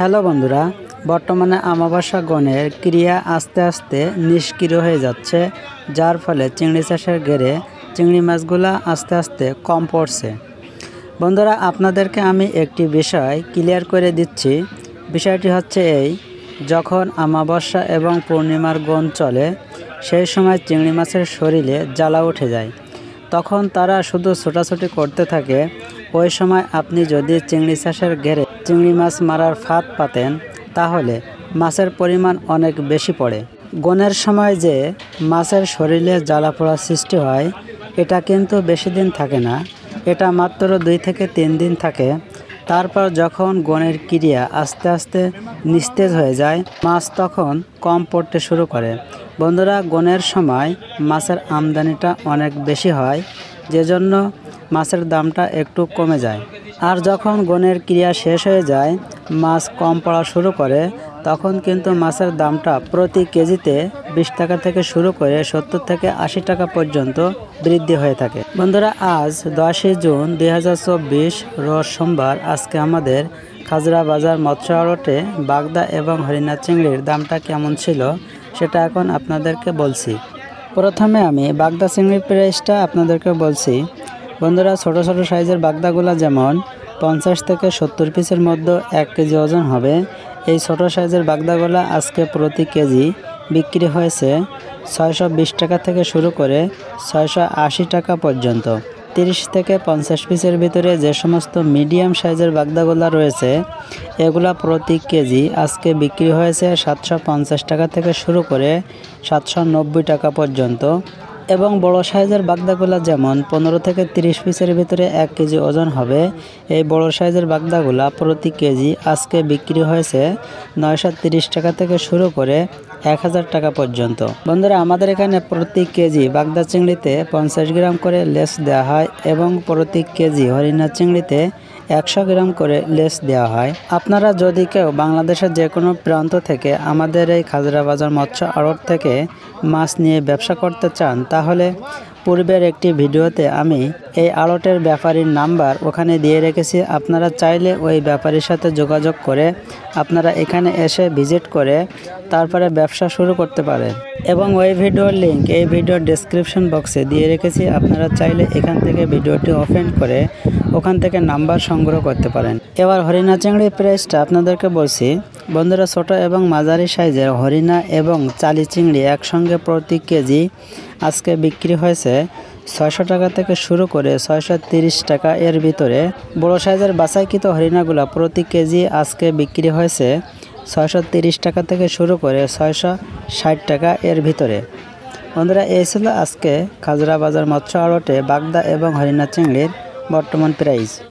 Hello বন্ধুরা, বর্তমানে আমাবস্যা গণের ক্রিয়া আস্তে আস্তে নিষ্ক্রিয় হয়ে যাচ্ছে, যার ফলে চিংড়ি চাষের ঘেরে চিংড়ি মাছগুলা আস্তে আস্তে কম পড়ছে। বন্ধুরা, আপনাদেরকে আমি একটি বিষয় ক্লিয়ার করে দিচ্ছি। বিষয়টি হচ্ছে এই, যখন আমাবস্যা এবং পূর্ণিমার গণ চলে সেই সময় চিংড়ি মাছের শরীরে জ্বালা উঠে যায়। তখন তারা শুধু ছোটাছুটি করতে থাকে। ওই সময় আপনি যদি চিংড়ি চাষের ঘেরে চিংড়ি মাছ মারার ফাঁদ পাতেন তাহলে মাছের পরিমাণ অনেক বেশি পড়ে। গণের সময় যে মাছের শরীরে জ্বালা পোড়া সৃষ্টি হয় এটা কিন্তু বেশি দিন থাকে না, এটা মাত্র 2 থেকে 3 দিন থাকে। তারপর যখন গণের ক্রিয়া আস্তে আস্তে নিস্তেজ হয়ে যায়, মাছ তখন কম পড়তে শুরু করে। বন্ধুরা, গণের সময় মাছের আমদানিটা অনেক বেশি হয়, যেজন্য মাছের দামটা একটু কমে যায়। আর যখন গণের ক্রিয়া শেষ হয়ে যায়, মাছ কম পড়া শুরু করে, তখন কিন্তু মাছের দামটা প্রতি কেজিতে 20 টাকা থেকে শুরু করে 70 থেকে 80 টাকা পর্যন্ত বৃদ্ধি হয়ে থাকে। বন্ধুরা, আজ 10 জুন 2024 রোজ সোমবার। আজকে আমাদের খাজরা বাজার মৎস্য আড়তে বাগদা এবং হরিণা চিংড়ির দামটা কেমন ছিল সেটা এখন আপনাদেরকে বলছি। প্রথমে আমি বাগদা চিংড়ির প্রাইসটা আপনাদেরকে বলছি। বন্ধুরা, ছোট ছোট সাইজের বাগদাগুলা যেমন 50 থেকে 70 পিসের মধ্যে 1 কেজি ওজন হবে। এই ছোট সাইজের বাগদাগুলা আজকে প্রতি কেজি বিক্রি হয়েছে 620 টাকা থেকে শুরু করে 680 টাকা পর্যন্ত। 30 থেকে 50 পিসের ভিতরে যে সমস্ত মিডিয়াম সাইজের বাগদাগুলা রয়েছে এগুলা প্রতি কেজি আজকে বিক্রি হয়েছে 750 টাকা থেকে শুরু করে 790 টাকা পর্যন্ত। এবং বড় সাইজের বাগদাগুলা যেমন 15 থেকে 30 পিসের ভিতরে 1 কেজি ওজন হবে। এই বড় সাইজের বাগদাগুলা প্রতি কেজি আজকে বিক্রি হয়েছে 930 টাকা থেকে শুরু করে 1000 টাকা পর্যন্ত। বন্ধুরা, আমাদের এখানে প্রতি কেজি বাগদা চিংড়িতে 50 গ্রাম করে লেস দেওয়া হয় এবং প্রতি কেজি হরিণা চিংড়িতে 100 গ্রাম করে লেস দেওয়া হয়। আপনারা যদি কেউ বাংলাদেশের যে কোনো প্রান্ত থেকে আমাদের এই খাজরা বাজার মৎস্য আড়ত থেকে মাছ নিয়ে ব্যবসা করতে চান, তাহলে পূর্বের একটি ভিডিওতে আমি এই আড়তের ব্যাপারীর নাম্বার ওখানে দিয়ে রেখেছি। আপনারা চাইলে ওই ব্যাপারীর সাথে যোগাযোগ করে আপনারা এখানে এসে ভিজিট করে তারপরে ব্যবসা শুরু করতে পারেন। এবং ওই ভিডিওর লিঙ্ক এই ভিডিওর ডেসক্রিপশন বক্সে দিয়ে রেখেছি। আপনারা চাইলে এখান থেকে ভিডিওটি ওপেন করে ওখান থেকে নাম্বার সংগ্রহ করতে পারেন। এবার হরিণা চিংড়ির প্রাইসটা আপনাদেরকে বলছি। বন্ধুরা, ছোট এবং মাঝারি সাইজের হরিণা এবং চালি চিংড়ি একসঙ্গে প্রতি কেজি আজকে বিক্রি হয়েছে 600 টাকা থেকে শুরু করে 630 টাকা এর ভিতরে। বড় সাইজের বাছাইকৃত হরিণাগুলা প্রতি কেজি আজকে বিক্রি হয়েছে 630 টাকা থেকে শুরু করে 660 টাকা এর ভিতরে। বন্ধুরা, এই ছিল আজকে খাজরা বাজার মৎস্য আড়তে বাগদা এবং হরিণা চিংড়ির বর্তমান প্রাইস।